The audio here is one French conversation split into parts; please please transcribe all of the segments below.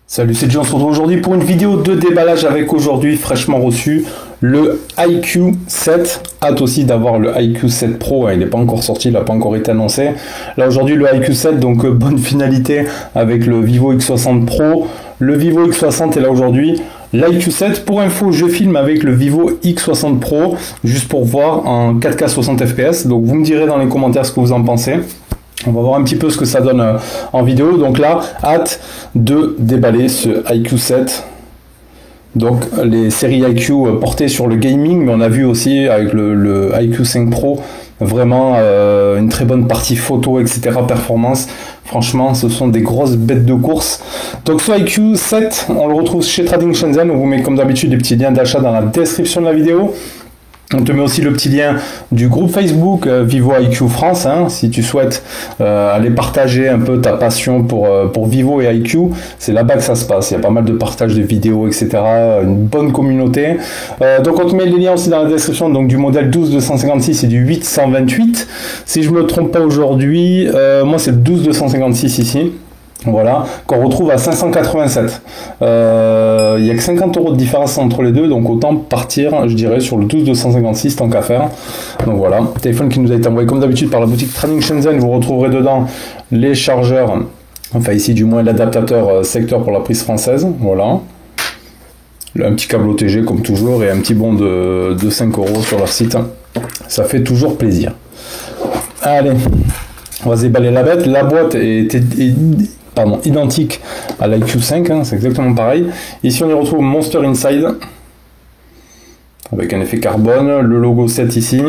Salut, c'est John, on se retrouve aujourd'hui pour une vidéo de déballage avec aujourd'hui fraîchement reçu le iQOO 7. Hâte aussi d'avoir le iQOO 7 Pro, il n'est pas encore sorti, il n'a pas encore été annoncé. Là aujourd'hui le iQOO 7, donc bonne finalité avec le Vivo X60 Pro. Le Vivo X60 est là aujourd'hui. L'iQOO 7, pour info, je filme avec le Vivo X60 Pro, juste pour voir en 4K 60 fps. Donc vous me direz dans les commentaires ce que vous en pensez. On va voir un petit peu ce que ça donne en vidéo. Donc là, hâte de déballer ce iQOO 7. Donc les séries iQOO portées sur le gaming, mais on a vu aussi avec le iQOO 5 Pro vraiment une très bonne partie photo, etc. performance. Franchement, ce sont des grosses bêtes de course. Donc ce iQOO 7, on le retrouve chez Trading Shenzhen. On vous met comme d'habitude des petits liens d'achat dans la description de la vidéo. On te met aussi le petit lien du groupe Facebook Vivo iQOO France, si tu souhaites aller partager un peu ta passion pour Vivo et iQOO, c'est là-bas que ça se passe. Il y a pas mal de partage de vidéos, etc. Une bonne communauté. Donc on te met les liens aussi dans la description donc du modèle 12256 et du 8128. Si je me trompe pas aujourd'hui, moi c'est le 12256 ici. Voilà, qu'on retrouve à 587. Il n'y a que 50 € de différence entre les deux, donc autant partir, je dirais, sur le 12256 tant qu'à faire. Donc voilà, téléphone qui nous a été envoyé comme d'habitude par la boutique Trading Shenzhen. Vous retrouverez dedans les chargeurs, enfin ici du moins l'adaptateur secteur pour la prise française. Voilà, un petit câble OTG comme toujours et un petit bon de 5 € sur leur site. Ça fait toujours plaisir. Allez, on va se déballer la bête. La boîte est identique à l'iQOO 5, c'est exactement pareil. Ici on y retrouve Monster Inside avec un effet carbone, le logo 7 ici.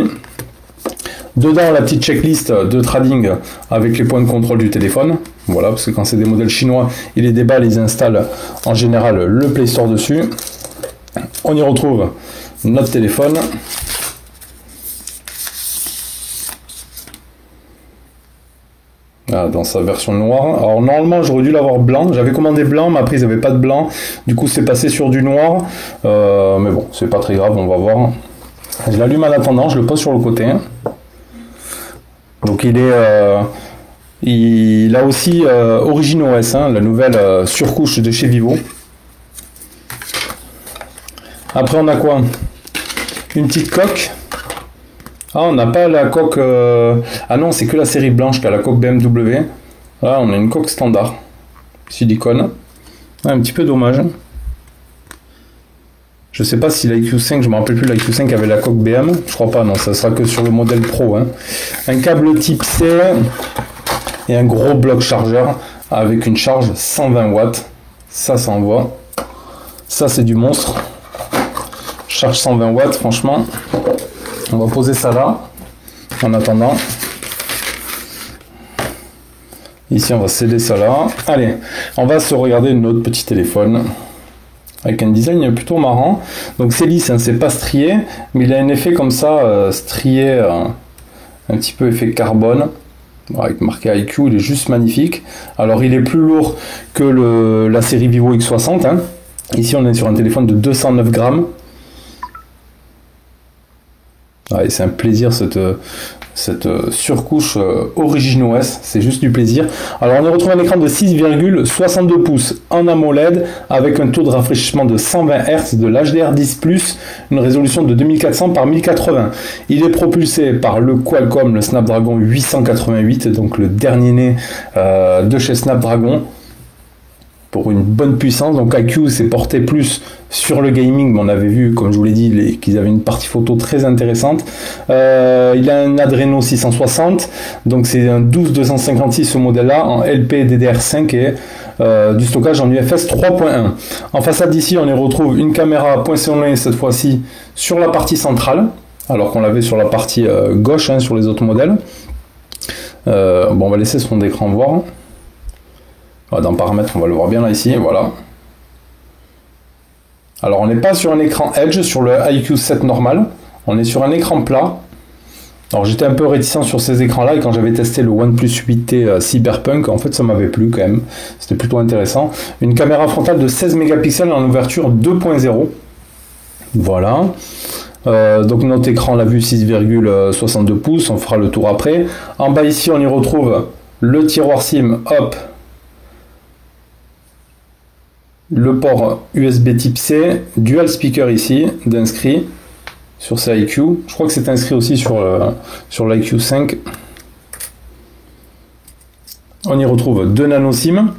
Dedans la petite checklist de trading avec les points de contrôle du téléphone. Voilà, parce que quand c'est des modèles chinois, ils les déballent, ils installent en général le Play Store dessus. On y retrouve notre téléphone. Dans sa version noire. Alors normalement j'aurais dû l'avoir blanc, j'avais commandé blanc mais après ils n'avaient pas de blanc, du coup c'est passé sur du noir, mais bon c'est pas très grave, on va voir. Je l'allume en attendant, je le pose sur le côté. Donc il a aussi Origin OS, la nouvelle surcouche de chez Vivo. Après on a quoi? Une petite coque. Ah, on n'a pas la coque... Ah non, c'est que la série blanche qui a la coque BMW. Là, on a une coque standard. Silicone. Ah, un petit peu dommage. Je sais pas si l'iQOO 5, je me rappelle plus, l'iQOO 5 avait la coque BM. Je crois pas, non, ça sera que sur le modèle Pro. Un câble type C et un gros bloc chargeur avec une charge 120 watts. Ça envoie. Ça, c'est du monstre. Charge 120 watts, franchement. On va poser ça là, en attendant. Ici, on va sceller ça là. Allez, on va se regarder notre petit téléphone, avec un design plutôt marrant. Donc c'est lisse, c'est pas strié, mais il a un effet comme ça, strié, un petit peu effet carbone. Avec marqué iQOO, il est juste magnifique. Alors il est plus lourd que la série Vivo X60. Ici, on est sur un téléphone de 209 grammes. Ouais, c'est un plaisir cette surcouche Origin OS, c'est juste du plaisir. Alors on y retrouve un écran de 6,62 pouces en AMOLED avec un taux de rafraîchissement de 120 Hz, de l'HDR10+, une résolution de 2400 par 1080. Il est propulsé par le Qualcomm, le Snapdragon 888, donc le dernier né de chez Snapdragon. Pour une bonne puissance, donc iQOO s'est porté plus sur le gaming, mais on avait vu, comme je vous l'ai dit, qu'ils avaient une partie photo très intéressante. Il a un Adreno 660, donc c'est un 12256 ce modèle-là, en LPDDR5 et du stockage en UFS 3.1. En façade d'ici, on y retrouve une caméra poinçonnée cette fois-ci sur la partie centrale, alors qu'on l'avait sur la partie gauche sur les autres modèles. Bon, on va laisser ce fond d'écran voir. Dans paramètres, on va le voir bien là ici, voilà. Alors on n'est pas sur un écran Edge sur le iQOO 7 normal, on est sur un écran plat. Alors j'étais un peu réticent sur ces écrans là et quand j'avais testé le OnePlus 8T Cyberpunk, en fait ça m'avait plu quand même, c'était plutôt intéressant. Une caméra frontale de 16 mégapixels en ouverture 2.0, voilà. Donc notre écran, on l'a vu, 6,62 pouces, on fera le tour après. En bas ici, on y retrouve le tiroir SIM, hop, le port USB type C, dual speaker ici, d'inscrit sur ce iQ. Je crois que c'est inscrit aussi sur l'iQ 5. On y retrouve 2 nano SIM,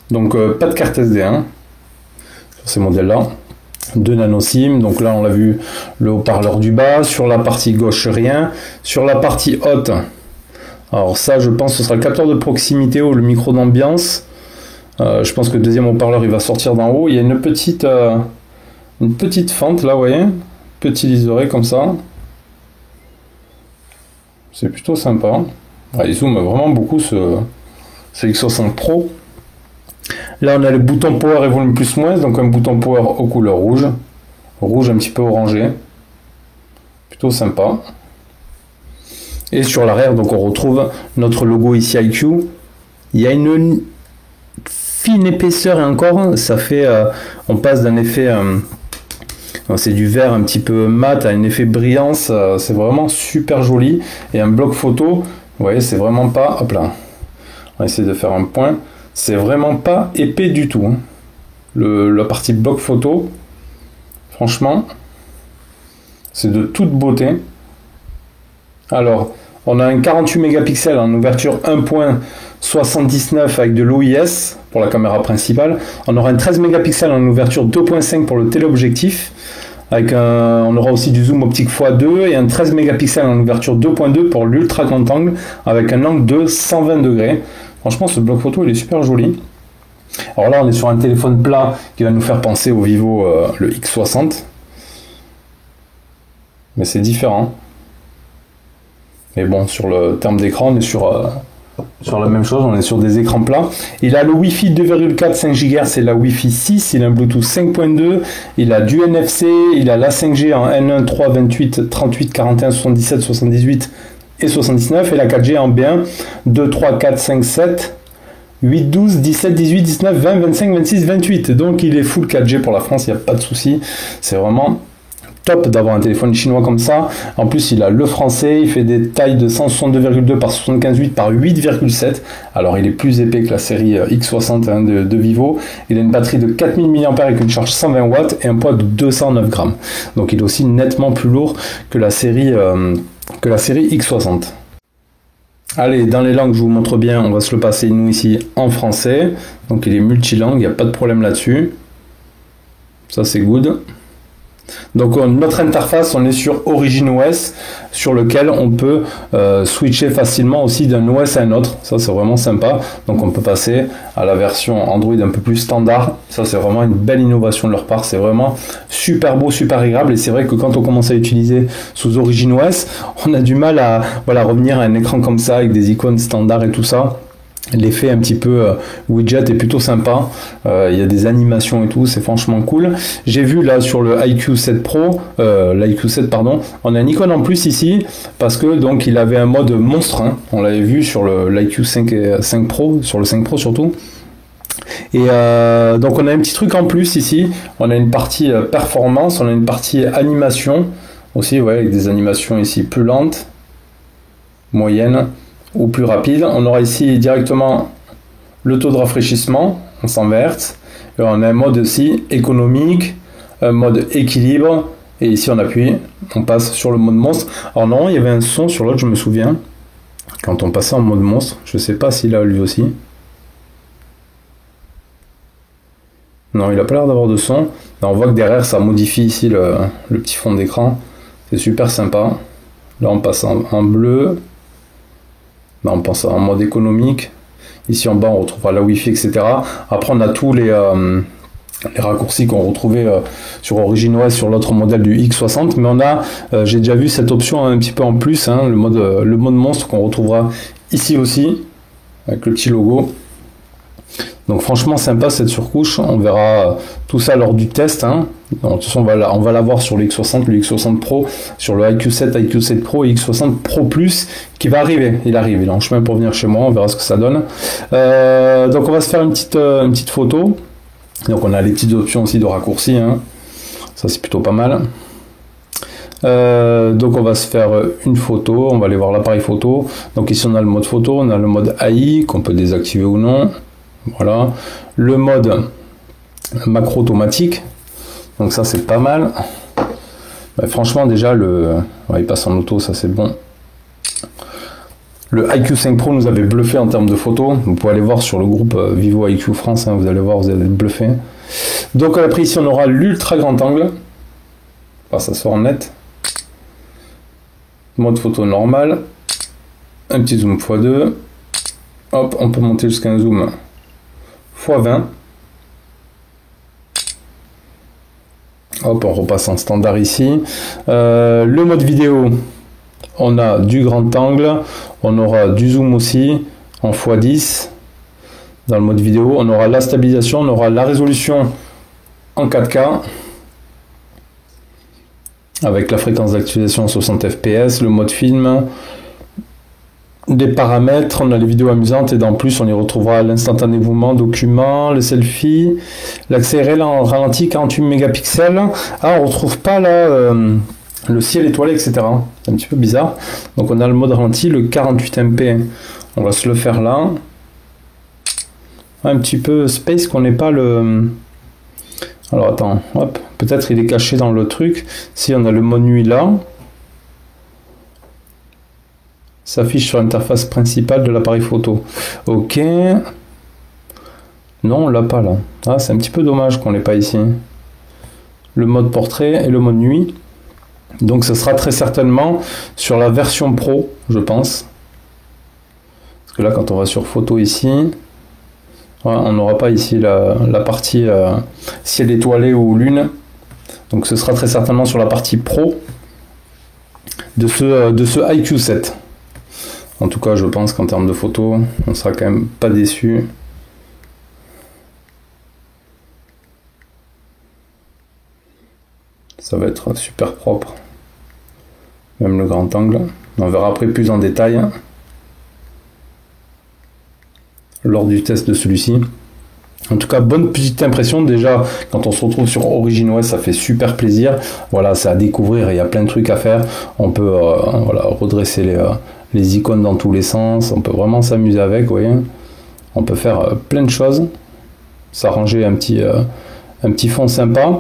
donc pas de carte SD hein, sur ces modèles-là. 2 nano SIM, donc là on l'a vu, le haut-parleur du bas, sur la partie gauche rien, sur la partie haute, alors ça je pense que ce sera le capteur de proximité ou le micro d'ambiance. Je pense que le deuxième haut-parleur il va sortir d'en haut, il y a une petite fente là, vous voyez, petit liseré comme ça, c'est plutôt sympa. Il zoome vraiment beaucoup ce X60 Pro. Là on a le bouton power et volume plus moins, donc un bouton power aux couleurs rouge un petit peu orangé, plutôt sympa. Et sur l'arrière donc on retrouve notre logo ici iQ. Il y a une fine épaisseur et encore ça fait on passe d'un effet c'est du vert un petit peu mat à un effet brillance, c'est vraiment super joli. Et un bloc photo, vous voyez, c'est vraiment pas, hop là, on va essayer de faire un point. C'est vraiment pas épais du tout. Hein. La partie bloc photo, franchement, c'est de toute beauté. Alors, on a un 48 mégapixels en ouverture 1.79 avec de l'OIS pour la caméra principale. On aura un 13 mégapixels en ouverture 2.5 pour le téléobjectif. On aura aussi du zoom optique x2 et un 13 mégapixels en ouverture 2.2 pour l'ultra grand angle avec un angle de 120 degrés. Franchement, ce bloc photo, il est super joli. Alors là, on est sur un téléphone plat qui va nous faire penser au Vivo le X60. Mais c'est différent. Mais bon, sur le terme d'écran, on est sur la même chose, on est sur des écrans plats. Il a le Wi-Fi 2,4 5 GHz et la Wi-Fi 6, il a un Bluetooth 5.2, il a du NFC, il a la 5G en N1, 3, 28, 38, 41, 77, 78 et 79, et la 4G en B1, 2, 3, 4, 5, 7, 8, 12, 17, 18, 19, 20, 25, 26, 28. Donc il est full 4G pour la France, il n'y a pas de souci. C'est vraiment top d'avoir un téléphone chinois comme ça. En plus, il a le français, il fait des tailles de 162,2 par 75,8 par 8,7. Alors, il est plus épais que la série X60 hein, de Vivo. Il a une batterie de 4000 mAh avec une charge 120 watts et un poids de 209 grammes. Donc, il est aussi nettement plus lourd que la série X60. Allez, dans les langues, je vous montre bien, on va se le passer nous ici en français. Donc, il est multilangue, il n'y a pas de problème là-dessus. Ça, c'est good. Donc notre interface, on est sur Origin OS, sur lequel on peut switcher facilement aussi d'un OS à un autre. Ça c'est vraiment sympa. Donc on peut passer à la version Android un peu plus standard. Ça c'est vraiment une belle innovation de leur part. C'est vraiment super beau, super agréable. Et c'est vrai que quand on commence à utiliser sous Origin OS, on a du mal à revenir à un écran comme ça avec des icônes standards et tout ça. L'effet un petit peu widget est plutôt sympa, il y a des animations et tout, c'est franchement cool. J'ai vu là sur le iQ 7 Pro, l'iQ 7 pardon, on a une icône en plus ici, parce que donc il avait un mode monstre, hein. On l'avait vu sur l'iQ 5 Pro, sur le 5 Pro surtout. Et donc on a un petit truc en plus ici, on a une partie performance, on a une partie animation aussi, ouais, avec des animations ici plus lentes, moyennes, ou plus rapide. On aura ici directement le taux de rafraîchissement en 100 Hz. Et on a un mode aussi économique, un mode équilibre. Et ici on appuie, on passe sur le mode monstre. Alors non, il y avait un son sur l'autre, je me souviens, quand on passait en mode monstre. Je sais pas s'il a lui aussi. Non, il a pas l'air d'avoir de son. Là, on voit que derrière ça modifie ici le petit fond d'écran. C'est super sympa. Là on passe en bleu. Là, on pense en mode économique. Ici en bas, on retrouvera la Wi-Fi, etc. Après, on a tous les raccourcis qu'on retrouvait sur Origin OS sur l'autre modèle du X60. Mais on a, j'ai déjà vu cette option un petit peu en plus, hein, le mode monstre qu'on retrouvera ici aussi, avec le petit logo. Donc franchement sympa cette surcouche, on verra tout ça lors du test. Hein. Donc, de toute façon on va l'avoir sur le X60, le X60 Pro, sur le iQ7, iQ7 Pro et X60 Pro Plus qui va arriver. Il arrive, il est en chemin pour venir chez moi, on verra ce que ça donne. Donc on va se faire une petite photo. Donc on a les petites options aussi de raccourcis, hein. Ça c'est plutôt pas mal. Donc on va se faire une photo, on va aller voir l'appareil photo. Donc ici on a le mode photo, on a le mode AI qu'on peut désactiver ou non. Voilà. Le mode macro automatique. Donc ça c'est pas mal. Bah, franchement déjà il passe en auto, ça c'est bon. Le IQ 5 Pro nous avait bluffé en termes de photos. Vous pouvez aller voir sur le groupe Vivo IQ France, hein, vous allez voir, vous allez être bluffé. Donc après ici on aura l'ultra grand angle. Enfin, ça sort net. Mode photo normal. Un petit zoom x2. Hop, on peut monter jusqu'à un zoom x20. Hop, on repasse en standard ici. Le mode vidéo, on a du grand angle, on aura du zoom aussi en x10 dans le mode vidéo, on aura la stabilisation, on aura la résolution en 4K avec la fréquence d'actualisation 60 fps, le mode film, des paramètres, on a les vidéos amusantes et en plus on y retrouvera l'instantané mouvement, document, le selfie, l'accès réel en ralenti 48 mégapixels. Ah, on retrouve pas là le ciel étoilé, etc. C'est un petit peu bizarre. Donc on a le mode ralenti, le 48 MP, on va se le faire là. Un petit peu space qu'on n'ait pas le... Alors attends, hop, peut-être il est caché dans le truc. Si on a le mode nuit là, s'affiche sur l'interface principale de l'appareil photo. Ok. Non, on l'a pas là. Ah, c'est un petit peu dommage qu'on l'ait pas ici. Le mode portrait et le mode nuit. Donc ce sera très certainement sur la version pro, je pense. Parce que là, quand on va sur photo ici, voilà, on n'aura pas ici la partie ciel étoilé ou lune. Donc ce sera très certainement sur la partie pro de ce IQ 7. En tout cas, je pense qu'en termes de photos, on sera quand même pas déçu. Ça va être super propre. Même le grand angle. On verra après plus en détail lors du test de celui-ci. En tout cas, bonne petite impression. Déjà, quand on se retrouve sur OriginOS, ça fait super plaisir. Voilà, c'est à découvrir. Il y a plein de trucs à faire. On peut voilà, redresser les icônes dans tous les sens. On peut vraiment s'amuser avec, vous voyez. On peut faire plein de choses. S'arranger un petit fond sympa.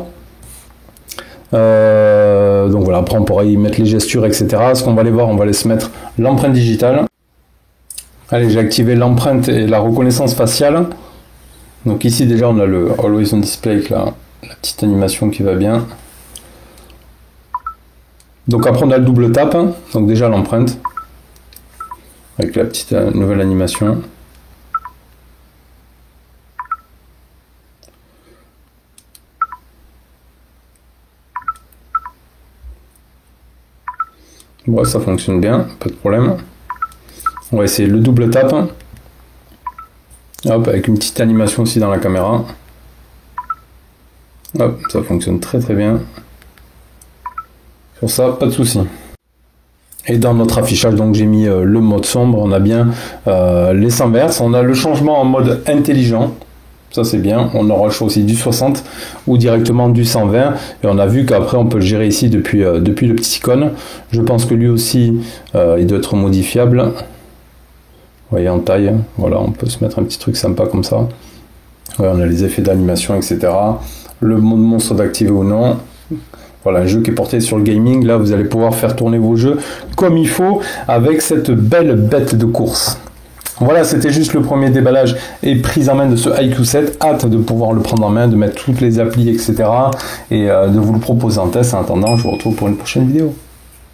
Donc voilà, après on pourra y mettre les gestures, etc. Ce qu'on va aller voir, on va aller se mettre l'empreinte digitale. Allez, j'ai activé l'empreinte et la reconnaissance faciale. Donc ici déjà on a le Always on Display avec la petite animation qui va bien. Donc après on a le double tap, donc déjà l'empreinte avec la petite nouvelle animation. Bon, ça fonctionne bien, pas de problème. On va essayer le double tap. Hop, avec une petite animation aussi dans la caméra. Hop, ça fonctionne très très bien. Sur ça, pas de souci. Et dans notre affichage, donc j'ai mis le mode sombre. On a bien les sens verts. On a le changement en mode intelligent. Ça c'est bien. On aura le choix aussi du 60 ou directement du 120. Et on a vu qu'après on peut le gérer ici depuis le petit icône. Je pense que lui aussi il doit être modifiable. Vous voyez en taille. Voilà, on peut se mettre un petit truc sympa comme ça. Ouais, on a les effets d'animation, etc. Le mode monstre d'activer ou non. Voilà, un jeu qui est porté sur le gaming. Là, vous allez pouvoir faire tourner vos jeux comme il faut avec cette belle bête de course. Voilà, c'était juste le premier déballage et prise en main de ce IQ 7. Hâte de pouvoir le prendre en main, de mettre toutes les applis, etc. et de vous le proposer en test. En attendant, je vous retrouve pour une prochaine vidéo.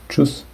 Tchuss.